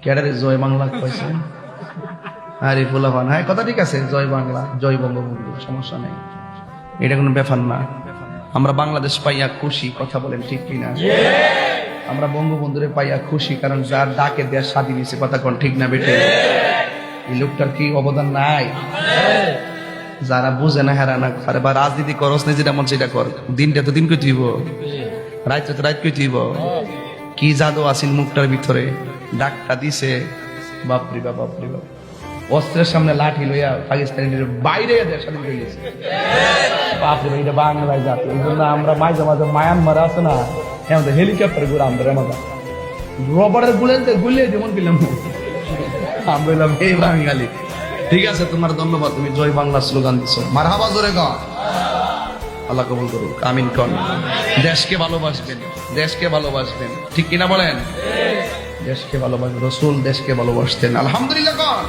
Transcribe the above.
ক্যাডারে জয় বাংলা কইছে আরে ফুলাফান, হ্যাঁ কথা ঠিক আছে, জয় বাংলা জয় বঙ্গবন্ধু, সমস্যা নেই, এটা কোনো ব্যাপার না। আমরা বাংলাদেশ পাইয়া খুশি, কথা বলেন ঠিক কিনা? আমরা বঙ্গবন্ধুরে পাইয়া খুশি, কারণ যার ডাকে দেশ স্বাধীন হয়েছে, কথা কোন ঠিক না বেটে? এই লোকটার কি অবদান নাই? যারা বুঝে না হেরা না আরে বা রাজনীতি করস না, যেটা মন সেটা কর, দিনটা তো দিন কই তুইব, রাত তো রাত কই তুইব। কি জাদু আসিল মুখটার ভিতরে, ডাকটা দিছে, বাপরে বাপ বাপরে বাপ। অস্ত্রের সামনে লাঠি লইয়া পাকিস্তানের বাইরে দেশ স্বাধীন করে গেছে, বাপরে ভাই, এটা বাংলায় জাতি। এই জন্য আমরা মাঝে মাঝে মায়ানমার আছে না, আমাদের হেলিকপ্টার ঘুরে আমরা মজা রবারের গুলিয়ে যেমন পেলাম আমরা এলাম এই বাঙালি। ঠিক আছে, তোমার ধন্যবাদ, তুমি জয় বাংলা স্লোগান দিছো, মারহাবা জোরে গান, আল্লাহ কবুল করুক, আমিন কন। দেশকে ভালোবাসবেন, দেশকে ভালোবাসবেন, ঠিক কিনা বলেন? দেশকে ভালোবাসবেন, রসুল দেশকে ভালোবাসতেন, আলহামদুলিল্লাহ কন।